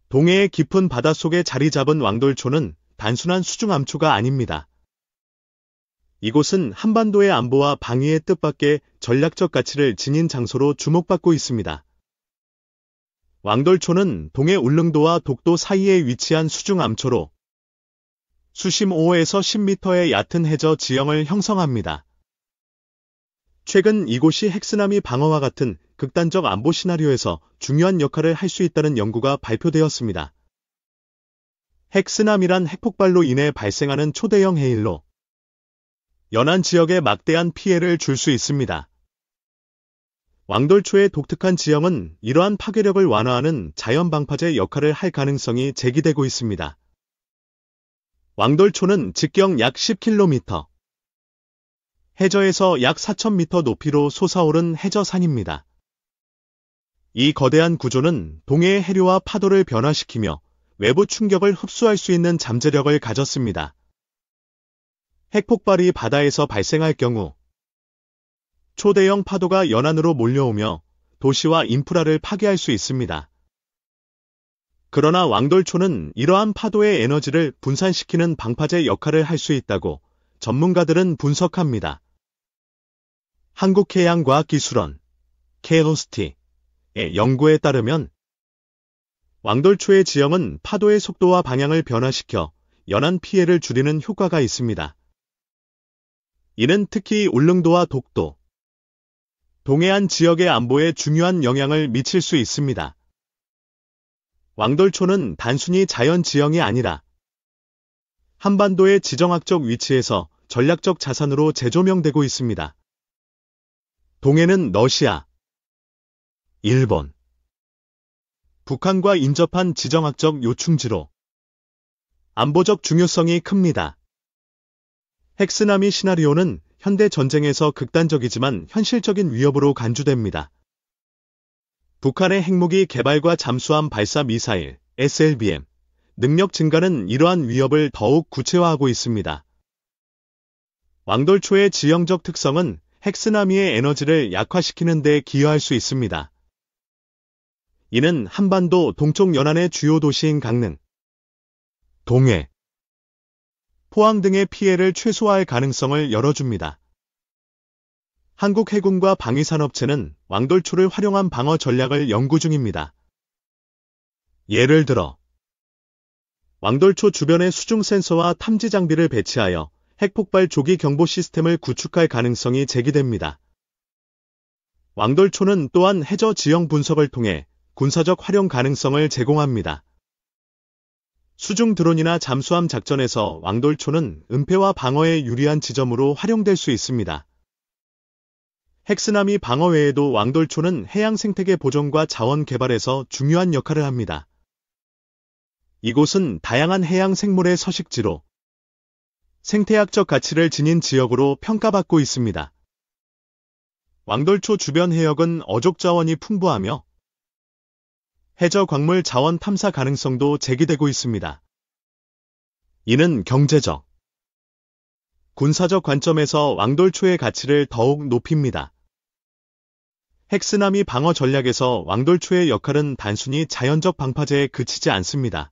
동해의 깊은 바닷속에 자리 잡은 왕돌초는 단순한 수중암초가 아닙니다. 이곳은 한반도의 안보와 방위의 뜻밖의 전략적 가치를 지닌 장소로 주목받고 있습니다. 왕돌초는 동해 울릉도와 독도 사이에 위치한 수중암초로 수심 5에서 10m의 얕은 해저 지형을 형성합니다. 최근 이곳이 핵쓰나미 방어와 같은 극단적 안보 시나리오에서 중요한 역할을 할 수 있다는 연구가 발표되었습니다. 핵쓰나미란 핵폭발로 인해 발생하는 초대형 해일로 연안 지역에 막대한 피해를 줄 수 있습니다. 왕돌초의 독특한 지형은 이러한 파괴력을 완화하는 자연 방파제 역할을 할 가능성이 제기되고 있습니다. 왕돌초는 직경 약 10km, 해저에서 약 4,000m 높이로 솟아오른 해저산입니다. 이 거대한 구조는 동해의 해류와 파도를 변화시키며 외부 충격을 흡수할 수 있는 잠재력을 가졌습니다. 핵폭발이 바다에서 발생할 경우 초대형 파도가 연안으로 몰려오며 도시와 인프라를 파괴할 수 있습니다. 그러나 왕돌초는 이러한 파도의 에너지를 분산시키는 방파제 역할을 할 수 있다고 전문가들은 분석합니다. 한국해양과학기술원 KOST의 연구에 따르면 왕돌초의 지형은 파도의 속도와 방향을 변화시켜 연안 피해를 줄이는 효과가 있습니다. 이는 특히 울릉도와 독도, 동해안 지역의 안보에 중요한 영향을 미칠 수 있습니다. 왕돌초는 단순히 자연 지형이 아니라 한반도의 지정학적 위치에서 전략적 자산으로 재조명되고 있습니다. 동해는 러시아, 일본, 북한과 인접한 지정학적 요충지로 안보적 중요성이 큽니다. 핵쓰나미 시나리오는 현대 전쟁에서 극단적이지만 현실적인 위협으로 간주됩니다. 북한의 핵무기 개발과 잠수함 발사 미사일, SLBM, 능력 증가는 이러한 위협을 더욱 구체화하고 있습니다. 왕돌초의 지형적 특성은 핵쓰나미의 에너지를 약화시키는 데 기여할 수 있습니다. 이는 한반도 동쪽 연안의 주요 도시인 강릉, 동해, 포항 등의 피해를 최소화할 가능성을 열어줍니다. 한국해군과 방위산업체는 왕돌초를 활용한 방어 전략을 연구 중입니다. 예를 들어 왕돌초 주변에 수중 센서와 탐지 장비를 배치하여 핵폭발 조기 경보 시스템을 구축할 가능성이 제기됩니다. 왕돌초는 또한 해저 지형 분석을 통해 군사적 활용 가능성을 제공합니다. 수중 드론이나 잠수함 작전에서 왕돌초는 은폐와 방어에 유리한 지점으로 활용될 수 있습니다. 핵쓰나미 방어 외에도 왕돌초는 해양 생태계 보존과 자원 개발에서 중요한 역할을 합니다. 이곳은 다양한 해양 생물의 서식지로 생태학적 가치를 지닌 지역으로 평가받고 있습니다. 왕돌초 주변 해역은 어족 자원이 풍부하며 해저 광물 자원 탐사 가능성도 제기되고 있습니다. 이는 경제적, 군사적 관점에서 왕돌초의 가치를 더욱 높입니다. 핵쓰나미 방어 전략에서 왕돌초의 역할은 단순히 자연적 방파제에 그치지 않습니다.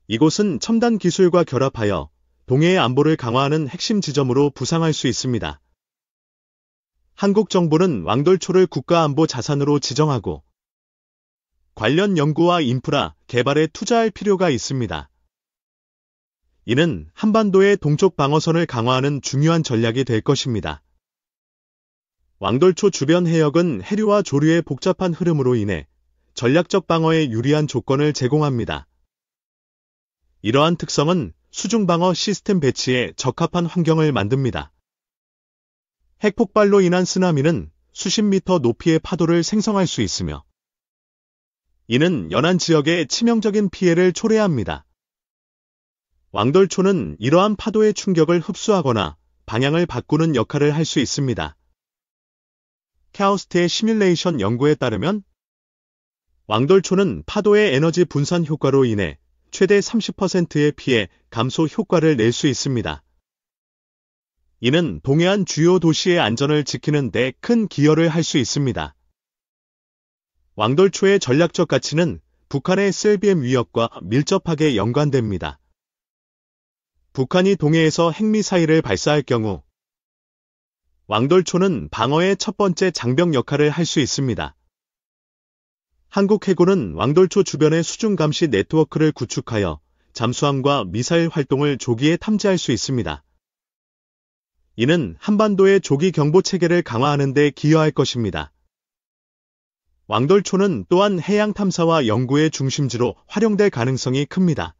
이곳은 첨단 기술과 결합하여 동해의 안보를 강화하는 핵심 지점으로 부상할 수 있습니다. 한국 정부는 왕돌초를 국가안보 자산으로 지정하고 관련 연구와 인프라 개발에 투자할 필요가 있습니다. 이는 한반도의 동쪽 방어선을 강화하는 중요한 전략이 될 것입니다. 왕돌초 주변 해역은 해류와 조류의 복잡한 흐름으로 인해 전략적 방어에 유리한 조건을 제공합니다. 이러한 특성은 수중방어 시스템 배치에 적합한 환경을 만듭니다. 핵폭발로 인한 쓰나미는 수십 미터 높이의 파도를 생성할 수 있으며 이는 연안 지역에 치명적인 피해를 초래합니다. 왕돌초는 이러한 파도의 충격을 흡수하거나 방향을 바꾸는 역할을 할 수 있습니다. KOST의 시뮬레이션 연구에 따르면 왕돌초는 파도의 에너지 분산 효과로 인해 최대 30%의 피해 감소 효과를 낼 수 있습니다. 이는 동해안 주요 도시의 안전을 지키는 데 큰 기여를 할 수 있습니다. 왕돌초의 전략적 가치는 북한의 SLBM 위협과 밀접하게 연관됩니다. 북한이 동해에서 핵미사일을 발사할 경우 왕돌초는 방어의 첫 번째 장벽 역할을 할 수 있습니다. 한국 해군은 왕돌초 주변의 수중 감시 네트워크를 구축하여 잠수함과 미사일 활동을 조기에 탐지할 수 있습니다. 이는 한반도의 조기 경보 체계를 강화하는 데 기여할 것입니다. 왕돌초는 또한 해양 탐사와 연구의 중심지로 활용될 가능성이 큽니다.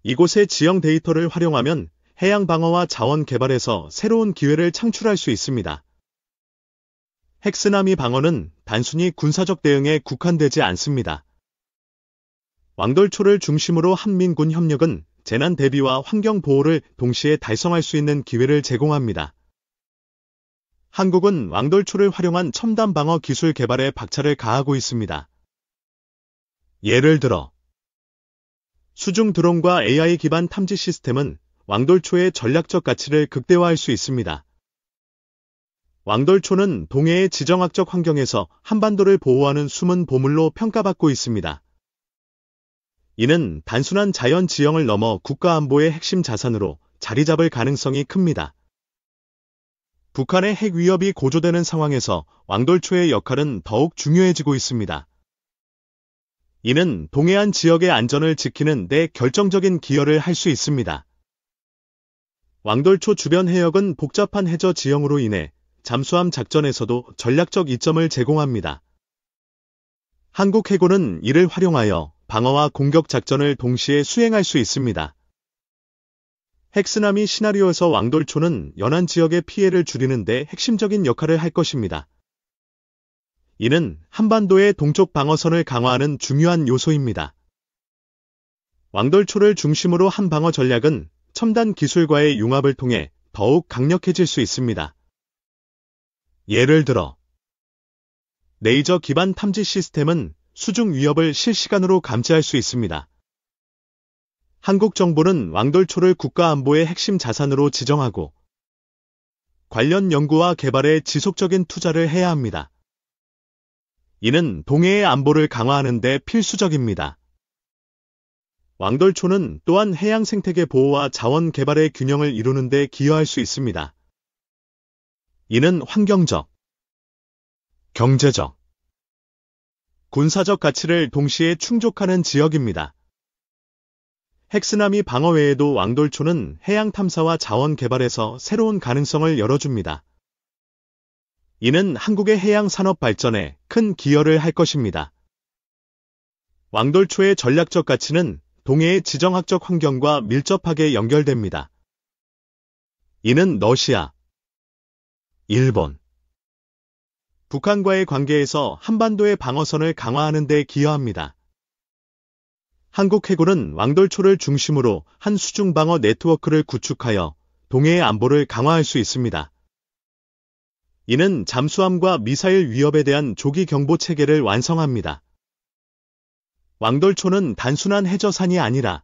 이곳의 지형 데이터를 활용하면 해양 방어와 자원 개발에서 새로운 기회를 창출할 수 있습니다. 핵쓰나미 방어는 단순히 군사적 대응에 국한되지 않습니다. 왕돌초를 중심으로 한민군 협력은 재난 대비와 환경 보호를 동시에 달성할 수 있는 기회를 제공합니다. 한국은 왕돌초를 활용한 첨단 방어 기술 개발에 박차를 가하고 있습니다. 예를 들어 수중 드론과 AI 기반 탐지 시스템은 왕돌초의 전략적 가치를 극대화할 수 있습니다. 왕돌초는 동해의 지정학적 환경에서 한반도를 보호하는 숨은 보물로 평가받고 있습니다. 이는 단순한 자연 지형을 넘어 국가 안보의 핵심 자산으로 자리 잡을 가능성이 큽니다. 북한의 핵 위협이 고조되는 상황에서 왕돌초의 역할은 더욱 중요해지고 있습니다. 이는 동해안 지역의 안전을 지키는 데 결정적인 기여를 할 수 있습니다. 왕돌초 주변 해역은 복잡한 해저 지형으로 인해 잠수함 작전에서도 전략적 이점을 제공합니다. 한국 해군은 이를 활용하여 방어와 공격 작전을 동시에 수행할 수 있습니다. 핵쓰나미 시나리오에서 왕돌초는 연안 지역의 피해를 줄이는 데 핵심적인 역할을 할 것입니다. 이는 한반도의 동쪽 방어선을 강화하는 중요한 요소입니다. 왕돌초를 중심으로 한 방어 전략은 첨단 기술과의 융합을 통해 더욱 강력해질 수 있습니다. 예를 들어 레이저 기반 탐지 시스템은 수중 위협을 실시간으로 감지할 수 있습니다. 한국 정부는 왕돌초를 국가 안보의 핵심 자산으로 지정하고 관련 연구와 개발에 지속적인 투자를 해야 합니다. 이는 동해의 안보를 강화하는 데 필수적입니다. 왕돌초는 또한 해양 생태계 보호와 자원 개발의 균형을 이루는 데 기여할 수 있습니다. 이는 환경적, 경제적, 군사적 가치를 동시에 충족하는 지역입니다. 핵쓰나미 방어 외에도 왕돌초는 해양 탐사와 자원 개발에서 새로운 가능성을 열어줍니다. 이는 한국의 해양 산업 발전에 큰 기여를 할 것입니다. 왕돌초의 전략적 가치는 동해의 지정학적 환경과 밀접하게 연결됩니다. 이는 러시아, 일본, 북한과의 관계에서 한반도의 방어선을 강화하는 데 기여합니다. 한국 해군은 왕돌초를 중심으로 한 수중 방어 네트워크를 구축하여 동해의 안보를 강화할 수 있습니다. 이는 잠수함과 미사일 위협에 대한 조기 경보 체계를 완성합니다. 왕돌초는 단순한 해저산이 아니라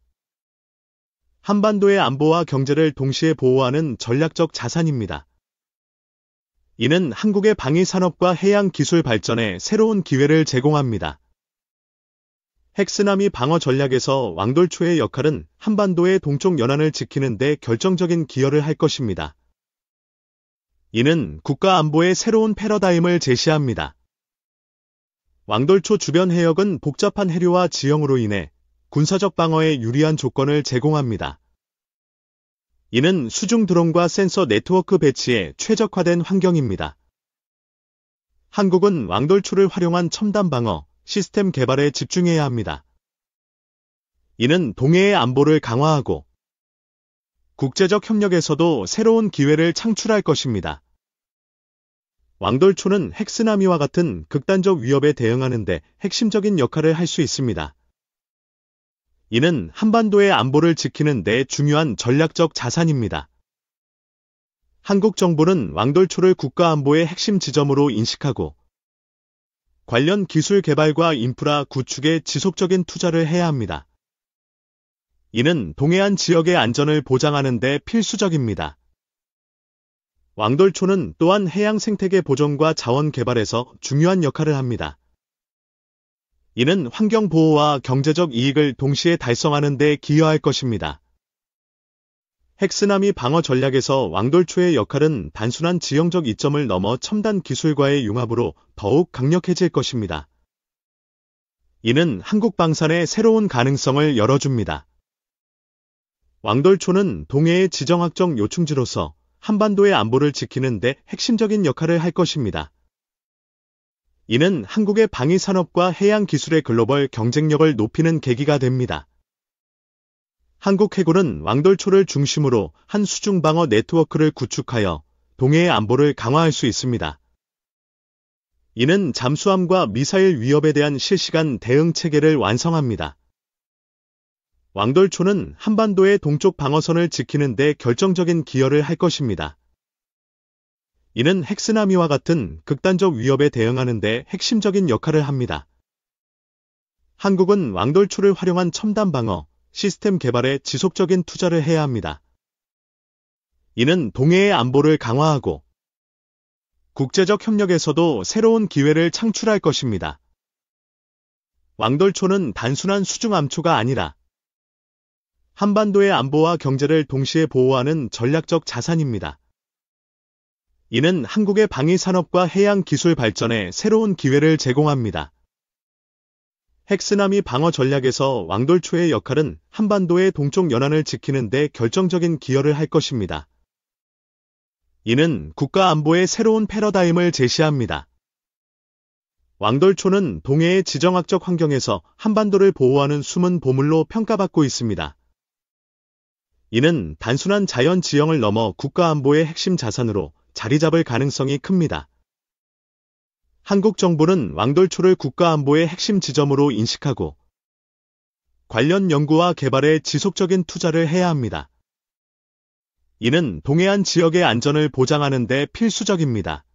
한반도의 안보와 경제를 동시에 보호하는 전략적 자산입니다. 이는 한국의 방위 산업과 해양 기술 발전에 새로운 기회를 제공합니다. 핵쓰나미 방어 전략에서 왕돌초의 역할은 한반도의 동쪽 연안을 지키는 데 결정적인 기여를 할 것입니다. 이는 국가 안보의 새로운 패러다임을 제시합니다. 왕돌초 주변 해역은 복잡한 해류와 지형으로 인해 군사적 방어에 유리한 조건을 제공합니다. 이는 수중 드론과 센서 네트워크 배치에 최적화된 환경입니다. 한국은 왕돌초를 활용한 첨단 방어 시스템 개발에 집중해야 합니다. 이는 동해의 안보를 강화하고 국제적 협력에서도 새로운 기회를 창출할 것입니다. 왕돌초는 핵쓰나미와 같은 극단적 위협에 대응하는 데 핵심적인 역할을 할 수 있습니다. 이는 한반도의 안보를 지키는 데 중요한 전략적 자산입니다. 한국 정부는 왕돌초를 국가 안보의 핵심 지점으로 인식하고 관련 기술 개발과 인프라 구축에 지속적인 투자를 해야 합니다. 이는 동해안 지역의 안전을 보장하는 데 필수적입니다. 왕돌초는 또한 해양 생태계 보존과 자원 개발에서 중요한 역할을 합니다. 이는 환경 보호와 경제적 이익을 동시에 달성하는 데 기여할 것입니다. 핵쓰나미 방어 전략에서 왕돌초의 역할은 단순한 지형적 이점을 넘어 첨단 기술과의 융합으로 더욱 강력해질 것입니다. 이는 한국 방산의 새로운 가능성을 열어줍니다. 왕돌초는 동해의 지정학적 요충지로서 한반도의 안보를 지키는 데 핵심적인 역할을 할 것입니다. 이는 한국의 방위산업과 해양기술의 글로벌 경쟁력을 높이는 계기가 됩니다. 한국 해군은 왕돌초를 중심으로 한 수중방어 네트워크를 구축하여 동해의 안보를 강화할 수 있습니다. 이는 잠수함과 미사일 위협에 대한 실시간 대응 체계를 완성합니다. 왕돌초는 한반도의 동쪽 방어선을 지키는 데 결정적인 기여를 할 것입니다. 이는 핵쓰나미와 같은 극단적 위협에 대응하는 데 핵심적인 역할을 합니다. 한국은 왕돌초를 활용한 첨단 방어 시스템 개발에 지속적인 투자를 해야 합니다. 이는 동해의 안보를 강화하고 국제적 협력에서도 새로운 기회를 창출할 것입니다. 왕돌초는 단순한 수중암초가 아니라 한반도의 안보와 경제를 동시에 보호하는 전략적 자산입니다. 이는 한국의 방위산업과 해양기술 발전에 새로운 기회를 제공합니다. 핵쓰나미 방어 전략에서 왕돌초의 역할은 한반도의 동쪽 연안을 지키는 데 결정적인 기여를 할 것입니다. 이는 국가 안보의 새로운 패러다임을 제시합니다. 왕돌초는 동해의 지정학적 환경에서 한반도를 보호하는 숨은 보물로 평가받고 있습니다. 이는 단순한 자연 지형을 넘어 국가 안보의 핵심 자산으로 자리 잡을 가능성이 큽니다. 한국 정부는 왕돌초를 국가 안보의 핵심 지점으로 인식하고 관련 연구와 개발에 지속적인 투자를 해야 합니다. 이는 동해안 지역의 안전을 보장하는 데 필수적입니다.